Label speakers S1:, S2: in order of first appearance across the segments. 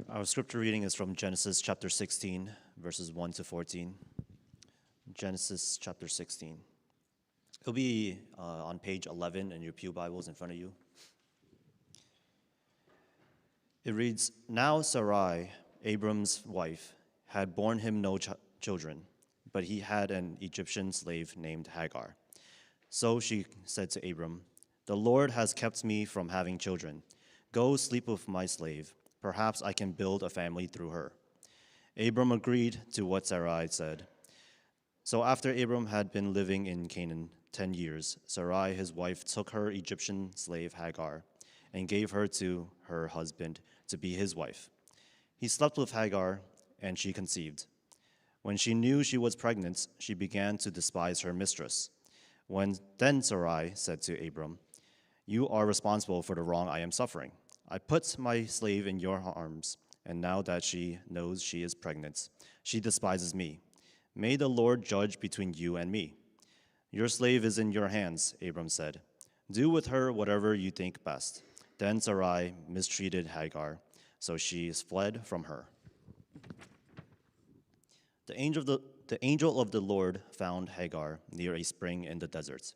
S1: Our scripture reading is from Genesis chapter 16, verses 1 to 14. Genesis chapter 16. It'll be on page 11 in your pew Bibles in front of you. It reads, "Now Sarai, Abram's wife, had borne him no children, but he had an Egyptian slave named Hagar. So she said to Abram, 'The Lord has kept me from having children. Go sleep with my slave. Perhaps I can build a family through her.' Abram agreed to what Sarai said. So after Abram had been living in Canaan 10 years, Sarai, his wife, took her Egyptian slave Hagar and gave her to her husband to be his wife. He slept with Hagar, and she conceived. When she knew she was pregnant, she began to despise her mistress. Then Sarai said to Abram, 'You are responsible for the wrong I am suffering. I put my slave in your arms, and now that she knows she is pregnant, she despises me. May the Lord judge between you and me.' 'Your slave is in your hands,' Abram said. 'Do with her whatever you think best.' Then Sarai mistreated Hagar, so she fled from her. The angel of the Lord found Hagar near a spring in the desert.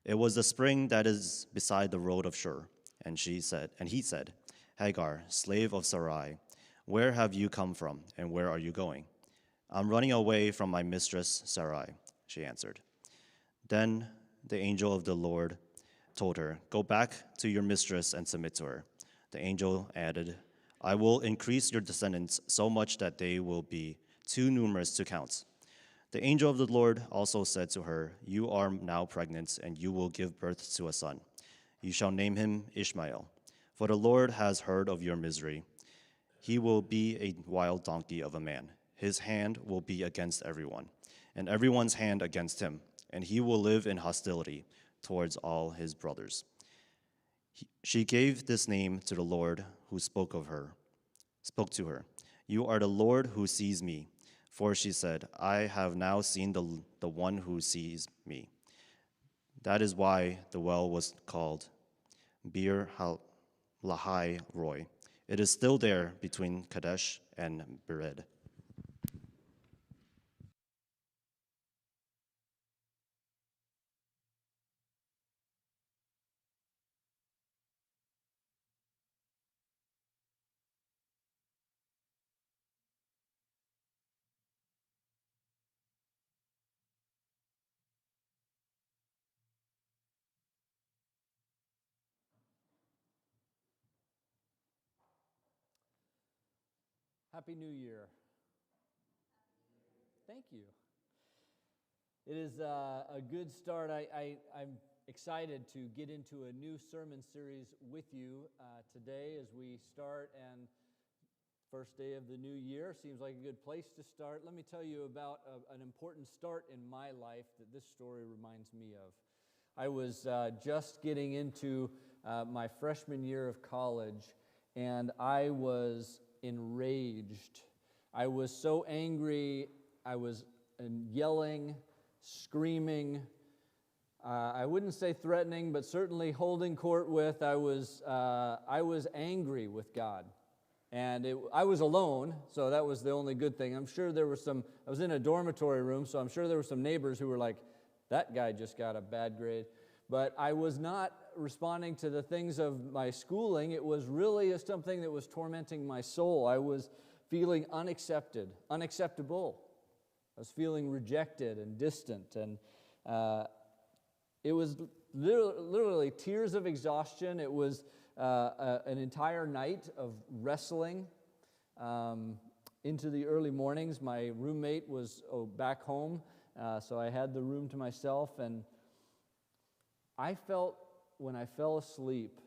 S1: It was the spring that is beside the road of Shur. And he said, 'Hagar, slave of Sarai, where have you come from, and where are you going?' 'I'm running away from my mistress Sarai,' she answered. Then the angel of the Lord told her, 'Go back to your mistress and submit to her.' The angel added, 'I will increase your descendants so much that they will be too numerous to count.' The angel of the Lord also said to her, 'You are now pregnant, and you will give birth to a son. You shall name him Ishmael, for the Lord has heard of your misery. He will be a wild donkey of a man. His hand will be against everyone, and everyone's hand against him, and he will live in hostility towards all his brothers.' She gave this name to the Lord who spoke to her. 'You are the Lord who sees me.' For she said, 'I have now seen the one who sees me.' That is why the well was called Bir Lahai Roi. It is still there between Kadesh and Bered.
S2: Happy New Year. Thank you. It is a good start. I'm excited to get into a new sermon series with you today as we start, and first day of the new year seems like a good place to start. Let me tell you about an important start in my life that this story reminds me of. I was just getting into my freshman year of college, and I was enraged. I was so angry. I was yelling, screaming. I wouldn't say threatening, but certainly holding court with. I was angry with God. And I was alone, so that was the only good thing. I'm sure there were I was in a dormitory room, so I'm sure there were some neighbors who were like, "That guy just got a bad grade." But I was not responding to the things of my schooling. It was really something that was tormenting my soul. I was feeling unacceptable. I was feeling rejected and distant. And it was literally tears of exhaustion. It was an entire night of wrestling into the early mornings. My roommate was back home, so I had the room to myself, and I felt, when I fell asleep,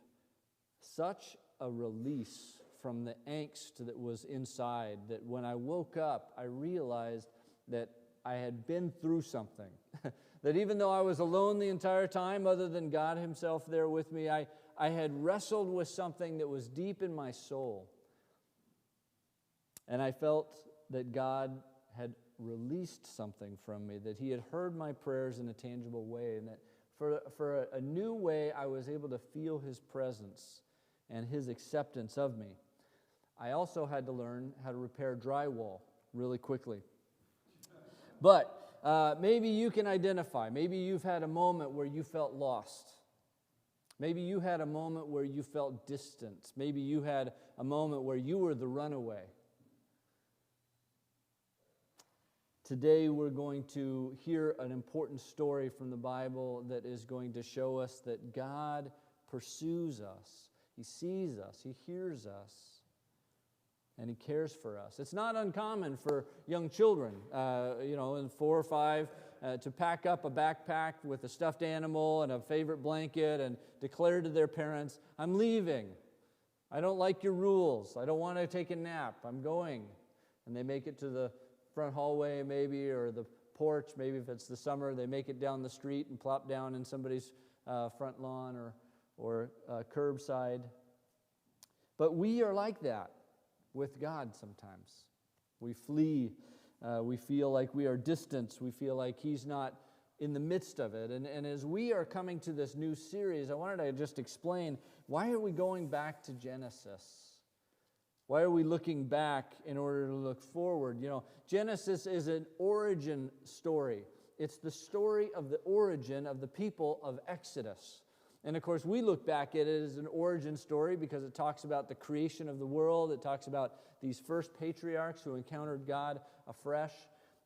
S2: such a release from the angst that was inside that when I woke up, I realized that I had been through something. That even though I was alone the entire time, other than God Himself there with me, I had wrestled with something that was deep in my soul. And I felt that God had released something from me, that He had heard my prayers in a tangible way, and that for a new way I was able to feel His presence and His acceptance of me. I also had to learn how to repair drywall really quickly. But maybe you can identify. Maybe you've had a moment where you felt lost. Maybe you had a moment where you felt distant. Maybe you had a moment where you were the runaway. Today we're going to hear an important story from the Bible that is going to show us that God pursues us. He sees us. He hears us. And He cares for us. It's not uncommon for young children, in 4 or 5, to pack up a backpack with a stuffed animal and a favorite blanket and declare to their parents, "I'm leaving. I don't like your rules. I don't want to take a nap. I'm going." And they make it to the front hallway maybe, or the porch. Maybe if it's the summer, they make it down the street and plop down in somebody's front lawn or curbside. But we are like that with God sometimes. We flee. We feel like we are distant. We feel like He's not in the midst of it. And as we are coming to this new series, I wanted to just explain, why are we going back to Genesis? Why are we looking back in order to look forward? Genesis is an origin story. It's the story of the origin of the people of Exodus. And of course, we look back at it as an origin story because it talks about the creation of the world. It talks about these first patriarchs who encountered God afresh.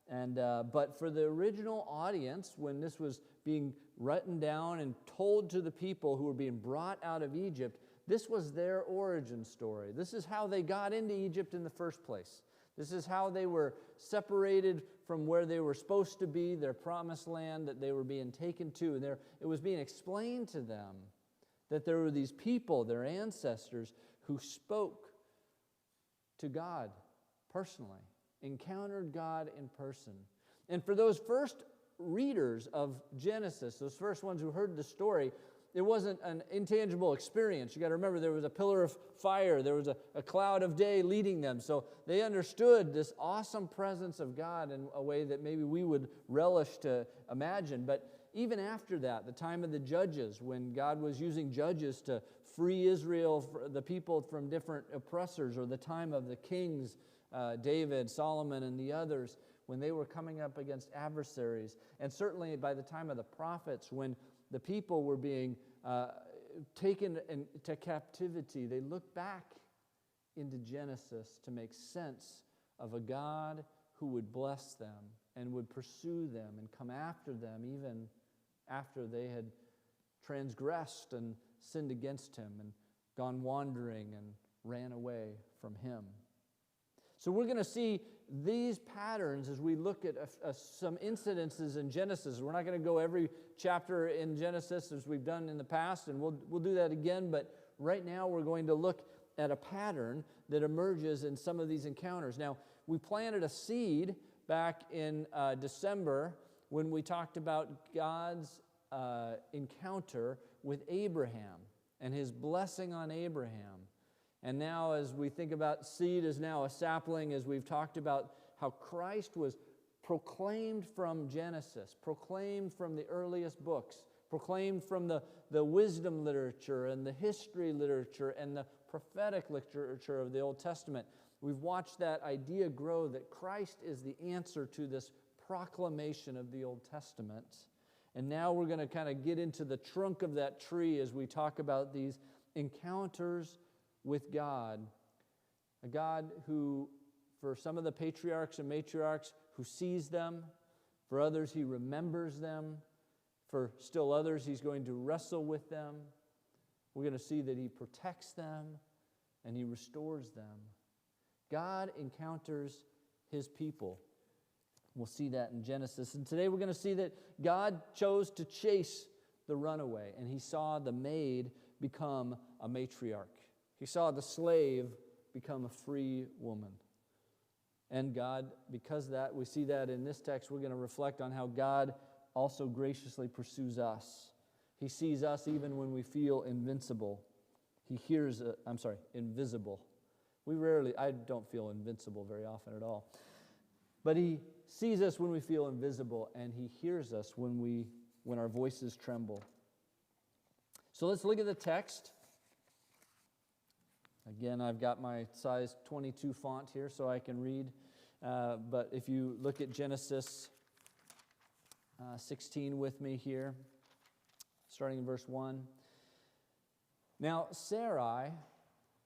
S2: But for the original audience, when this was being written down and told to the people who were being brought out of Egypt, this was their origin story. This is how they got into Egypt in the first place. This is how they were separated from where they were supposed to be, their promised land that they were being taken to. And it was being explained to them that there were these people, their ancestors, who spoke to God personally, encountered God in person. And for those first readers of Genesis, those first ones who heard the story, it wasn't an intangible experience. You got to remember, there was a pillar of fire. There was a cloud of day leading them. So they understood this awesome presence of God in a way that maybe we would relish to imagine. But even after that, the time of the judges, when God was using judges to free Israel, the people from different oppressors, or the time of the kings, David, Solomon, and the others, when they were coming up against adversaries, and certainly by the time of the prophets, when the people were being taken into captivity, they looked back into Genesis to make sense of a God who would bless them and would pursue them and come after them even after they had transgressed and sinned against Him and gone wandering and ran away from Him. So we're going to see these patterns as we look at some incidences in Genesis. We're not going to go every chapter in Genesis as we've done in the past, and we'll do that again, but right now we're going to look at a pattern that emerges in some of these encounters. Now, we planted a seed back in December when we talked about God's encounter with Abraham and His blessing on Abraham. And now as we think about seed as now a sapling, as we've talked about how Christ was proclaimed from Genesis, proclaimed from the earliest books, proclaimed from the wisdom literature and the history literature and the prophetic literature of the Old Testament. We've watched that idea grow that Christ is the answer to this proclamation of the Old Testament. And now we're going to kind of get into the trunk of that tree as we talk about these encounters with God, a God who, for some of the patriarchs and matriarchs, who sees them. For others, He remembers them. For still others, He's going to wrestle with them. We're going to see that He protects them and He restores them. God encounters His people. We'll see that in Genesis. And today we're going to see that God chose to chase the runaway, and He saw the maid become a matriarch. He saw the slave become a free woman. And God, because of that, we see that in this text, we're going to reflect on how God also graciously pursues us. He sees us even when we feel invincible. He hears, invisible. I don't feel invincible very often at all. But He sees us when we feel invisible, and He hears us when our voices tremble. So let's look at the text. Again, I've got my size 22 font here so I can read. But if you look at Genesis 16 with me here, starting in verse 1. Now Sarai,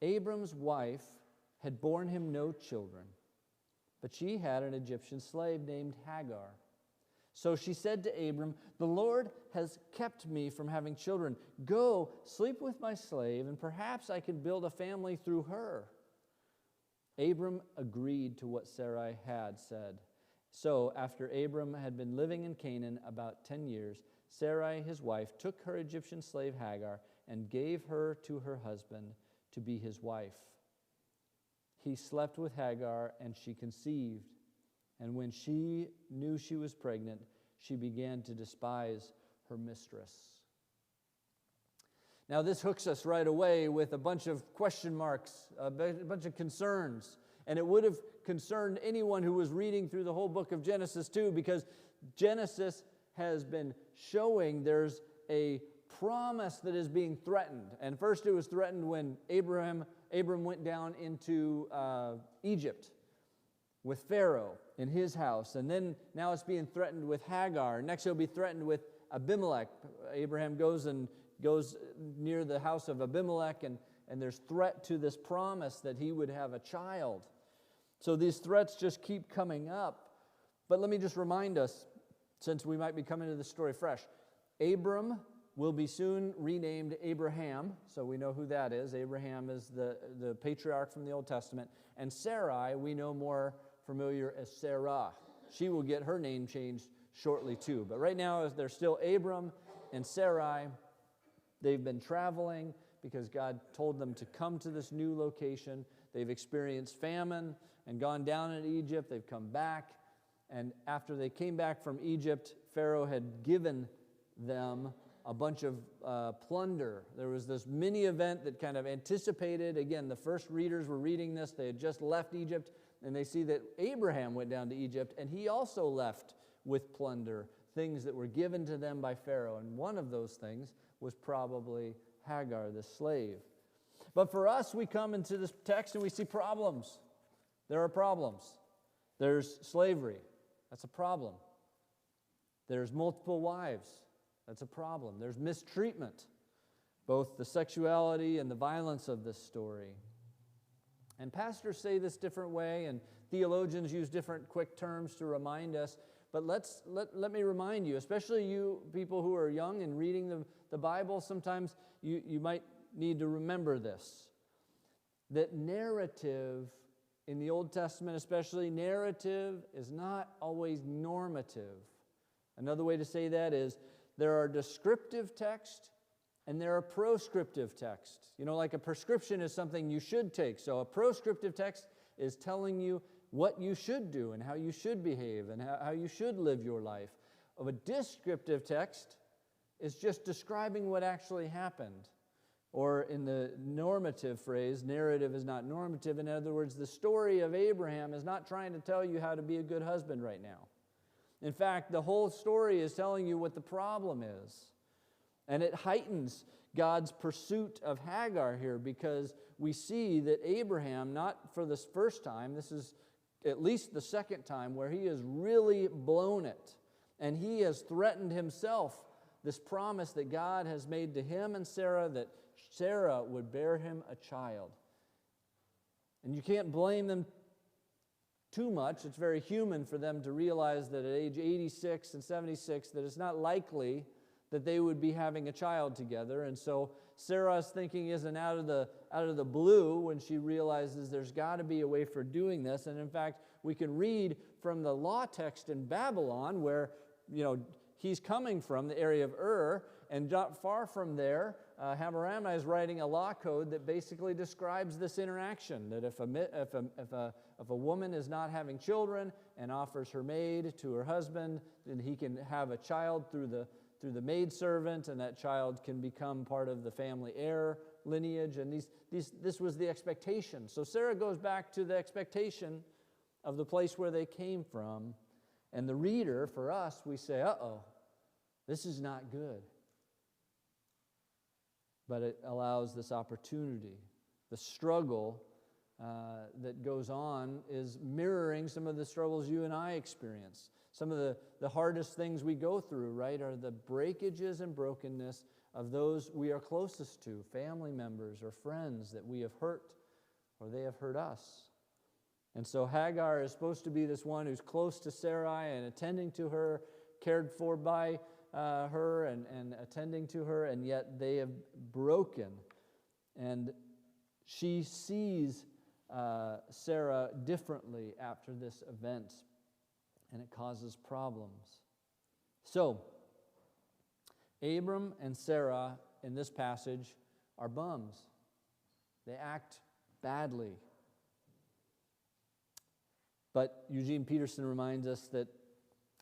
S2: Abram's wife, had borne him no children, but she had an Egyptian slave named Hagar. So she said to Abram, "The Lord has kept me from having children. Go, sleep with my slave, and perhaps I can build a family through her." Abram agreed to what Sarai had said. So after Abram had been living in Canaan about 10 years, Sarai, his wife, took her Egyptian slave Hagar and gave her to her husband to be his wife. He slept with Hagar, and she conceived. And when she knew she was pregnant, she began to despise her mistress. Now this hooks us right away with a bunch of question marks, a bunch of concerns. And it would have concerned anyone who was reading through the whole book of Genesis too, because Genesis has been showing there's a promise that is being threatened. And first it was threatened when Abram went down into Egypt with Pharaoh in his house. And then now it's being threatened with Hagar. Next it'll be threatened with Abimelech. Abraham goes near the house of Abimelech, and there's threat to this promise that he would have a child. So these threats just keep coming up. But let me just remind us, since we might be coming to the story fresh, Abram will be soon renamed Abraham, so we know who that is. Abraham is the patriarch from the Old Testament. And Sarai, we know more familiar as Sarah. She will get her name changed shortly too. But right now, they're still Abram and Sarai. They've been traveling because God told them to come to this new location. They've experienced famine and gone down into Egypt. They've come back. And after they came back from Egypt, Pharaoh had given them a bunch of plunder. There was this mini event that kind of anticipated. Again, the first readers were reading this. They had just left Egypt, and they see that Abraham went down to Egypt, and he also left with plunder, things that were given to them by Pharaoh. And one of those things was probably Hagar, the slave. But for us, we come into this text and we see problems. There are problems. There's slavery. That's a problem. There's multiple wives. That's a problem. There's mistreatment, both the sexuality and the violence of this story. And pastors say this different way, and theologians use different quick terms to remind us. But let me remind you, especially you people who are young and reading the Bible, sometimes you might need to remember this, that narrative in the Old Testament especially, narrative is not always normative. Another way to say that is there are descriptive texts and there are proscriptive texts. You know, like a prescription is something you should take. So a proscriptive text is telling you what you should do and how you should behave and how you should live your life. Of a descriptive text is just describing what actually happened. Or in the normative phrase, narrative is not normative. In other words, the story of Abraham is not trying to tell you how to be a good husband right now. In fact, the whole story is telling you what the problem is. And it heightens God's pursuit of Hagar here, because we see that Abraham, not for this first time, this is at least the second time where he has really blown it. And he has threatened himself this promise that God has made to him and Sarah, that Sarah would bear him a child. And you can't blame them too much. It's very human for them to realize that at age 86 and 76 that it's not likely that they would be having a child together. And so Sarah's thinking isn't out of the blue when she realizes there's got to be a way for doing this. And in fact, we can read from the law text in Babylon where, he's coming from the area of Ur, and not far from there, Hammurabi is writing a law code that basically describes this interaction, that if a woman is not having children and offers her maid to her husband, then he can have a child through the maidservant, and that child can become part of the family heir lineage. And this was the expectation. So Sarah goes back to the expectation of the place where they came from. And the reader, for us, we say, uh-oh, this is not good. But it allows this opportunity The struggle that goes on is mirroring some of the struggles you and I experience. Some of the hardest things we go through, right, are the breakages and brokenness of those we are closest to, family members or friends that we have hurt or they have hurt us. And so Hagar is supposed to be this one who's close to Sarai and attending to her, cared for by her and attending to her, and yet they have broken. And she sees Sarah differently after this event, and it causes problems. So, Abram and Sarah in this passage are bums. They act badly. But Eugene Peterson reminds us that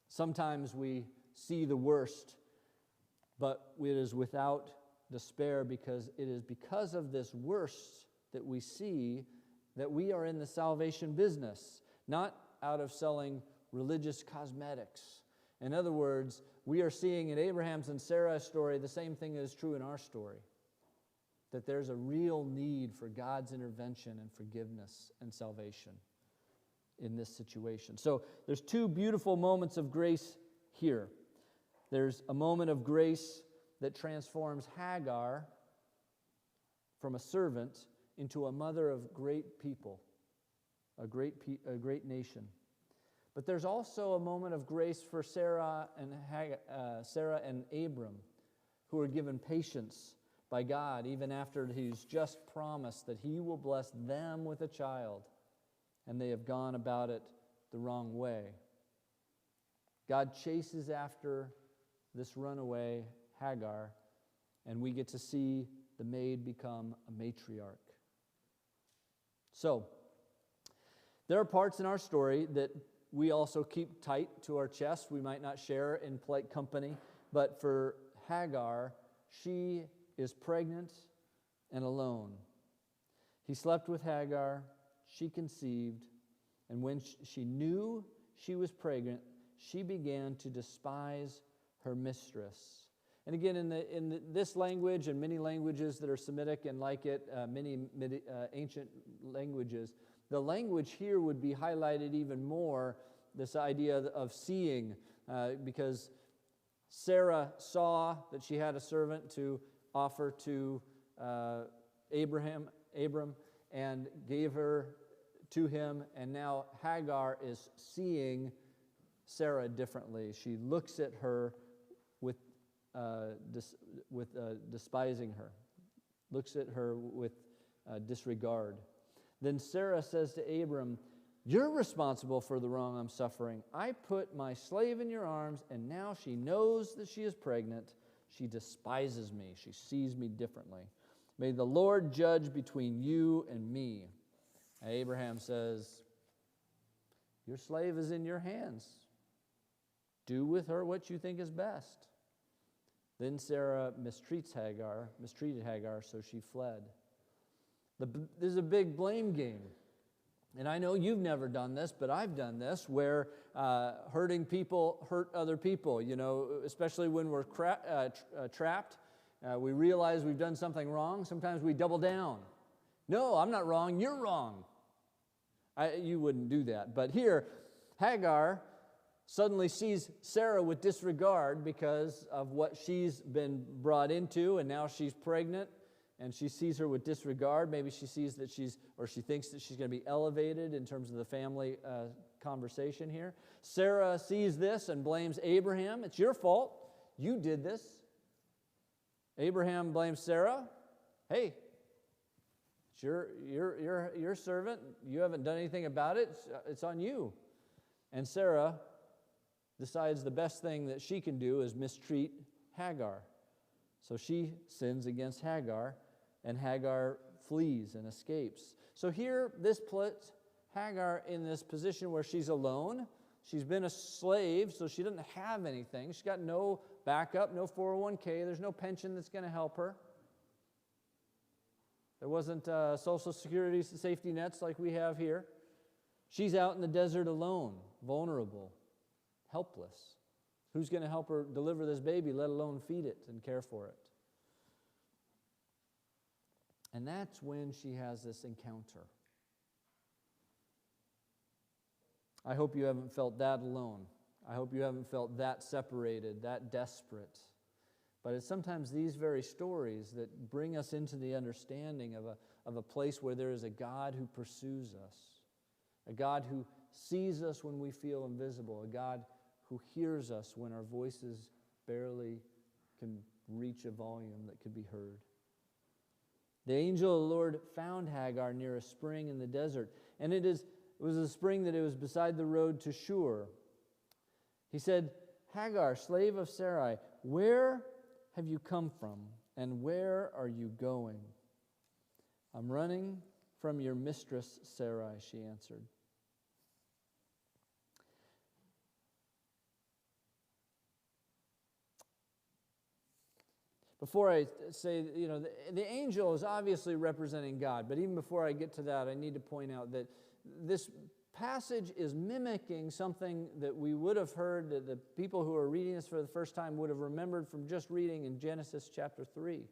S2: sometimes we see the worst, but it is without despair, because it is because of this worst that we see that we are in the salvation business, not out of selling religious cosmetics. In other words, we are seeing in Abraham's and Sarah's story the same thing that is true in our story, that there's a real need for God's intervention and forgiveness and salvation in this situation. So there's two beautiful moments of grace here. There's a moment of grace that transforms Hagar from a servant into a mother of great people, a great nation. But there's also a moment of grace for Sarah and Abram, who are given patience by God even after He's just promised that He will bless them with a child, and they have gone about it the wrong way. God chases after this runaway Hagar, and we get to see the maid become a matriarch. So, there are parts in our story that we also keep tight to our chest. We might not share in polite company, but for Hagar, she is pregnant and alone. He slept with Hagar, she conceived, and when she knew she was pregnant, she began to despise her mistress. And again, in this language and many languages that are Semitic and like it, many ancient languages, the language here would be highlighted even more, this idea of seeing, because Sarah saw that she had a servant to offer to Abram, and gave her to him, and now Hagar is seeing Sarah differently. She looks at her with despising her, looks at her with disregard. Then Sarah says to Abram, "You're responsible for the wrong I'm suffering. I put my slave in your arms, and now she knows that she is pregnant. She despises me. She sees me differently. May the Lord judge between you and me." And Abraham says, "Your slave is in your hands. Do with her what you think is best." Then Sarah mistreated Hagar, so she fled. There's a big blame game. And I know you've never done this, but I've done this, where hurting people hurt other people, especially when we're trapped. We realize we've done something wrong. Sometimes we double down. No, I'm not wrong, you're wrong. You wouldn't do that. But here, Hagar suddenly sees Sarah with disregard because of what she's been brought into, and now she's pregnant, and she sees her with disregard. Maybe she sees that she thinks that she's going to be elevated in terms of the family conversation here. Sarah sees this and blames Abraham. "It's your fault. You did this." Abraham blames Sarah. "Hey, it's your servant. You haven't done anything about it. It's on you." And Sarah decides the best thing that she can do is mistreat Hagar. So she sins against Hagar, and Hagar flees and escapes. So here, this puts Hagar in this position where she's alone. She's been a slave, so she doesn't have anything. She's got no backup, no 401k. There's no pension that's going to help her. There wasn't Social Security safety nets like we have here. She's out in the desert alone, vulnerable, helpless. Who's going to help her deliver this baby, let alone feed it and care for it? And that's when she has this encounter. I hope you haven't felt that alone. I hope you haven't felt that separated, that desperate. But it's sometimes these very stories that bring us into the understanding of a place where there is a God who pursues us, a God who sees us when we feel invisible, a God who hears us when our voices barely can reach a volume that could be heard. The angel of the Lord found Hagar near a spring in the desert, and it was a spring that it was beside the road to Shur. He said, Hagar, slave of Sarai, where have you come from, and where are you going? I'm running from your mistress Sarai, she answered. Before I say, the angel is obviously representing God, but even before I get to that, I need to point out that this passage is mimicking something that we would have heard, that the people who are reading this for the first time would have remembered from just reading in Genesis chapter 3,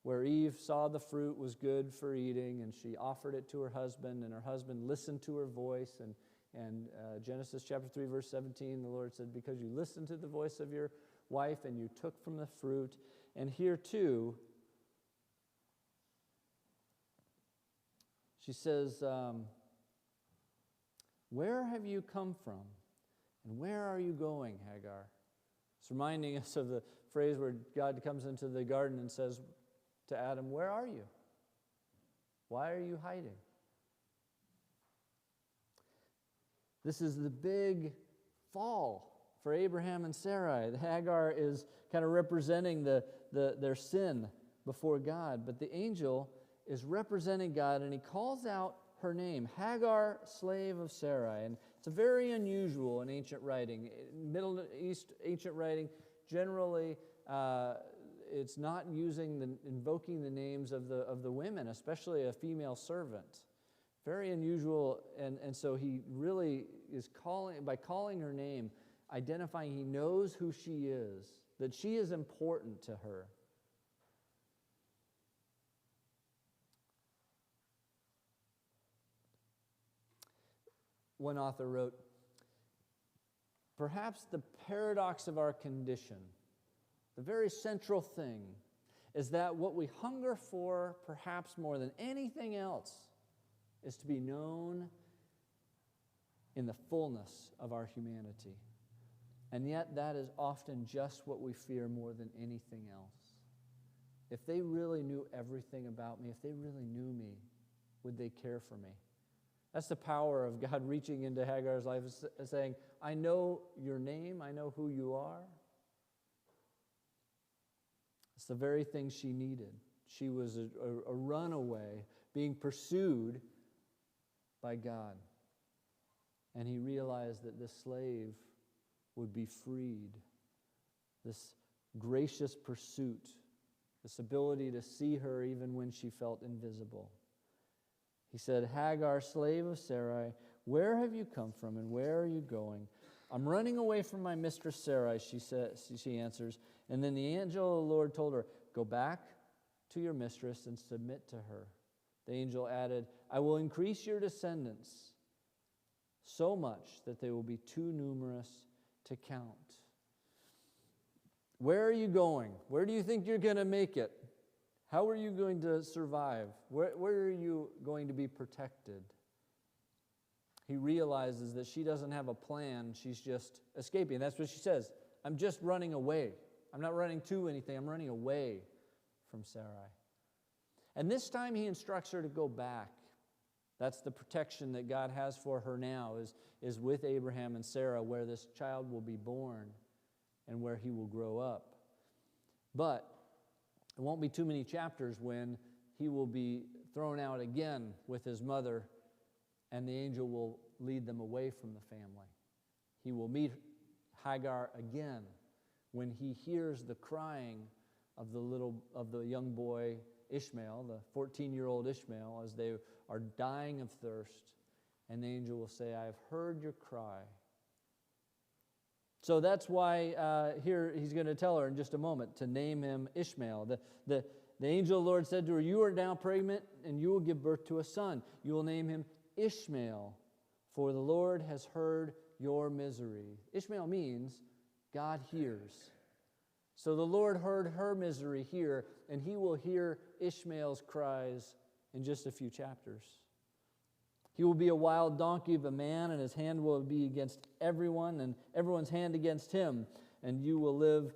S2: where Eve saw the fruit was good for eating, and she offered it to her husband, and her husband listened to her voice. And Genesis chapter 3, verse 17, the Lord said, because you listened to the voice of your wife and you took from the fruit. And here too, she says, where have you come from? And where are you going, Hagar? It's reminding us of the phrase where God comes into the garden and says to Adam, where are you? Why are you hiding? This is the big fall for Abraham and Sarai. The Hagar is kind of representing their sin before God, but the angel is representing God, and he calls out her name, Hagar, slave of Sarai. And it's very unusual in ancient writing. Middle East ancient writing, generally, it's not invoking the names of the women, especially a female servant. Very unusual, and so he really is calling her name, identifying he knows who she is, that she is important to her. One author wrote, perhaps the paradox of our condition, the very central thing, is that what we hunger for, perhaps more than anything else, is to be known in the fullness of our humanity. And yet that is often just what we fear more than anything else. If they really knew everything about me, if they really knew me, would they care for me? That's the power of God reaching into Hagar's life and saying, I know your name, I know who you are. It's the very thing she needed. She was a runaway, being pursued by God. And he realized that this slave would be freed. This gracious pursuit, this ability to see her even when she felt invisible. He said, Hagar, slave of Sarai, where have you come from and where are you going? I'm running away from my mistress Sarai, she answers. And then the angel of the Lord told her, go back to your mistress and submit to her. The angel added, I will increase your descendants so much that they will be too numerous to count. Where are you going? Where do you think you're going to make it? How are you going to survive? Where are you going to be protected? He realizes that she doesn't have a plan. She's just escaping. That's what she says. I'm just running away. I'm not running to anything. I'm running away from Sarai. And this time he instructs her to go back. That's the protection that God has for her now, is with Abraham and Sarah, where this child will be born and where he will grow up. But it won't be too many chapters when he will be thrown out again with his mother, and the angel will lead them away from the family. He will meet Hagar again when he hears the crying of the young boy Ishmael, the 14-year-old Ishmael, as they are dying of thirst, and the angel will say, I have heard your cry. So that's why here he's going to tell her in just a moment to name him Ishmael. the angel of the Lord said to her, "You are now pregnant, and you will give birth to a son. You will name him Ishmael, for the Lord has heard your misery." Ishmael means God hears. So the Lord heard her misery here, and he will hear Ishmael's cries in just a few chapters. He will be a wild donkey of a man, and his hand will be against everyone, and everyone's hand against him. And he will live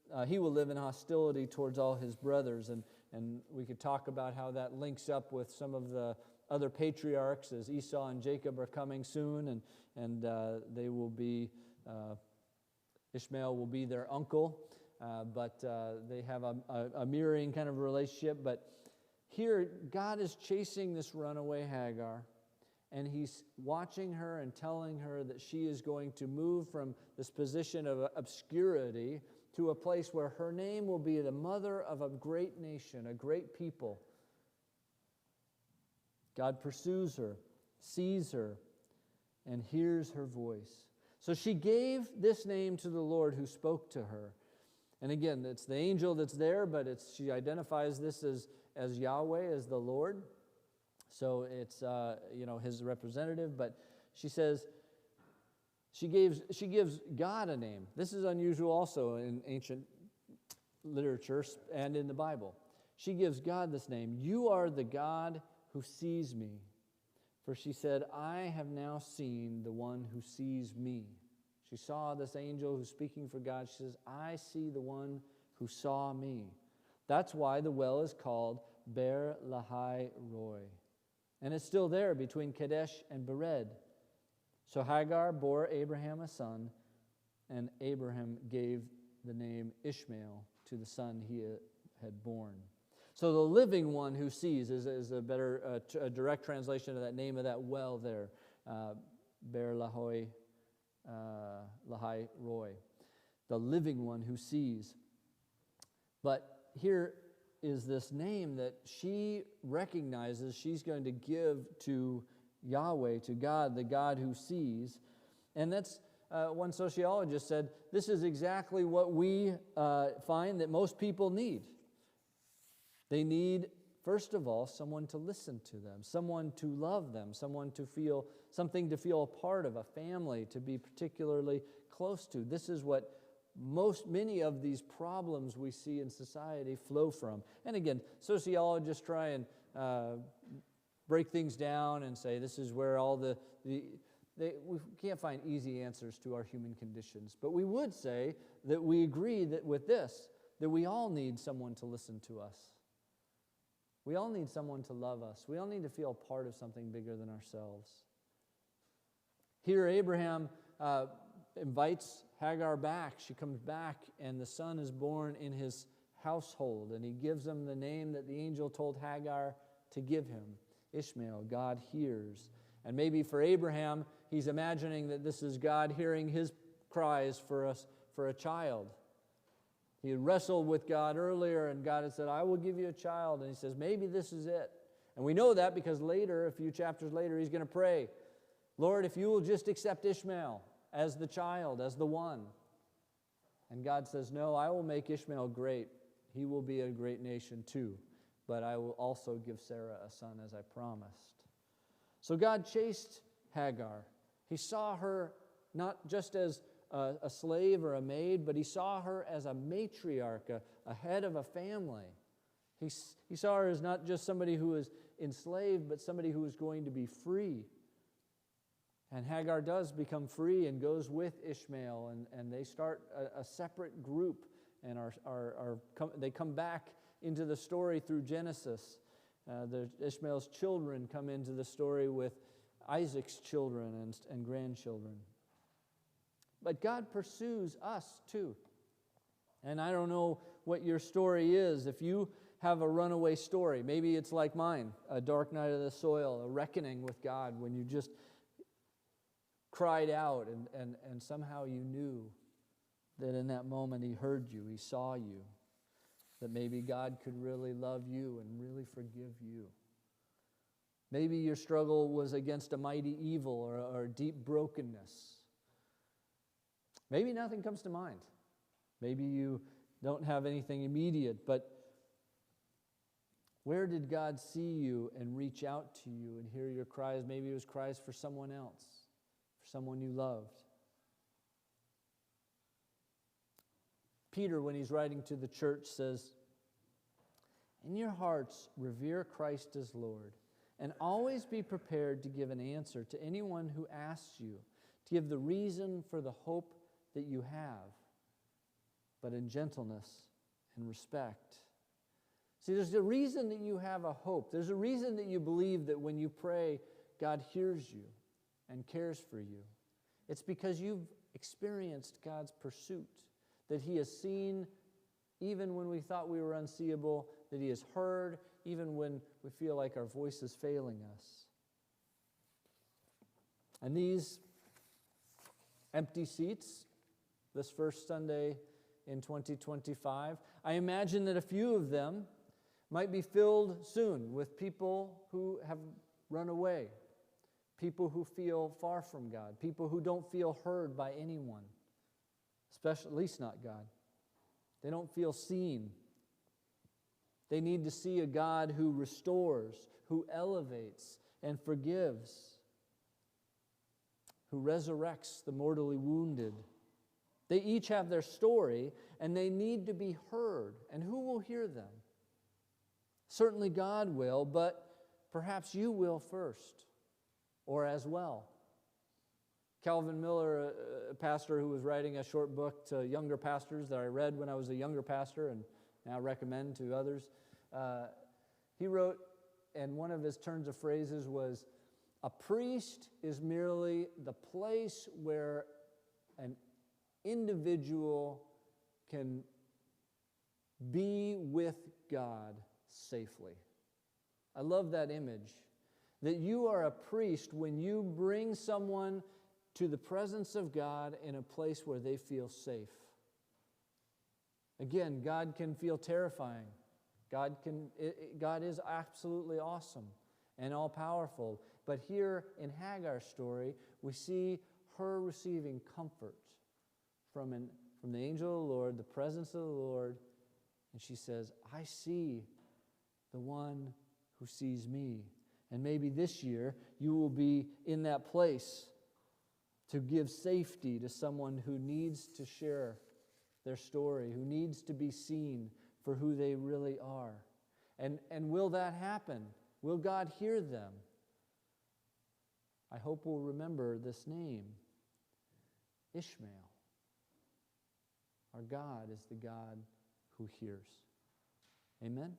S2: in hostility towards all his brothers. And we could talk about how that links up with some of the other patriarchs, as Esau and Jacob are coming soon, and they will be, Ishmael will be their uncle, but they have a mirroring kind of relationship. But here, God is chasing this runaway Hagar, and he's watching her and telling her that she is going to move from this position of obscurity to a place where her name will be the mother of a great nation, a great people. God pursues her, sees her, and hears her voice. So she gave this name to the Lord who spoke to her. And again, it's the angel that's there, but she identifies this as Yahweh, as the Lord. So it's his representative, but she says she gives God a name. This is unusual also in ancient literature and in the Bible. She gives God this name. "You are the God who sees me." For she said, "I have now seen the one who sees me." She saw this angel who's speaking for God. She says, "I see the one who saw me." That's why the well is called Ber Lahai Roi. And it's still there between Kadesh and Bered. So Hagar bore Abraham a son, and Abraham gave the name Ishmael to the son he had born. So the living one who sees is a better a direct translation of that name of that well there, Ber Lahai Roi, the living one who sees. But here is this name that she recognizes she's going to give to Yahweh, to God, the God who sees. And that's, one sociologist said, this is exactly what we find that most people need. They need, first of all, someone to listen to them, someone to love them, something to feel a part of, a family to be particularly close to. This is what many of these problems we see in society flow from. And again, sociologists try and break things down and say this is where all we can't find easy answers to our human conditions. But we would say that we agree that with this, that we all need someone to listen to us. We all need someone to love us. We all need to feel part of something bigger than ourselves. Here, Abraham invites Hagar back. She comes back, and the son is born in his household, and he gives him the name that the angel told Hagar to give him, Ishmael. God hears. And maybe for Abraham, he's imagining that this is God hearing his cries for a child. He had wrestled with God earlier, and God had said, I will give you a child. And he says, maybe this is it. And we know that because later, a few chapters later, he's going to pray, Lord, if you will just accept Ishmael as the child, as the one. And God says, no, I will make Ishmael great. He will be a great nation too. But I will also give Sarah a son as I promised. So God chased Hagar. He saw her not just as a slave or a maid, but he saw her as a matriarch, a head of a family. He saw her as not just somebody who was enslaved, but somebody who was going to be free. And Hagar does become free and goes with Ishmael, and they start a separate group, and they come back into the story through Genesis. Ishmael's children come into the story with Isaac's children and grandchildren. But God pursues us too. And I don't know what your story is. If you have a runaway story, maybe it's like mine, a dark night of the soil, a reckoning with God when you just cried out and somehow you knew that in that moment he heard you, he saw you, that maybe God could really love you and really forgive you. Maybe your struggle was against a mighty evil or deep brokenness. Maybe nothing comes to mind. Maybe you don't have anything immediate, but Where did God see you and reach out to you and hear your cries? Maybe it was cries for someone else, for someone you loved. Peter, when he's writing to the church, says, "In your hearts, revere Christ as Lord, and always be prepared to give an answer to anyone who asks you, to give the reason for the hope that you have, but in gentleness and respect." See, there's a reason that you have a hope. There's a reason that you believe that when you pray, God hears you and cares for you. It's because you've experienced God's pursuit, that He has seen even when we thought we were unseeable, that He has heard even when we feel like our voice is failing us. And these empty seats, this first Sunday in 2025, I imagine that a few of them might be filled soon with people who have run away, people who feel far from God, people who don't feel heard by anyone, especially, at least not God. They don't feel seen. They need to see a God who restores, who elevates and forgives, who resurrects the mortally wounded. They each have their story, and they need to be heard. And who will hear them? Certainly God will, but perhaps you will first, or as well. Calvin Miller, a pastor who was writing a short book to younger pastors that I read when I was a younger pastor and now recommend to others, he wrote, and one of his turns of phrases was, "A priest is merely the place where an individual can be with God safely." I love that image, that you are a priest when you bring someone to the presence of God in a place where they feel safe. Again, God can feel terrifying. God is absolutely awesome and all-powerful. But here in Hagar's story, we see her receiving comfort from the angel of the Lord, the presence of the Lord, and she says, "I see the one who sees me." And maybe this year you will be in that place to give safety to someone who needs to share their story, who needs to be seen for who they really are. And will that happen? Will God hear them? I hope we'll remember this name, Ishmael. Our God is the God who hears. Amen?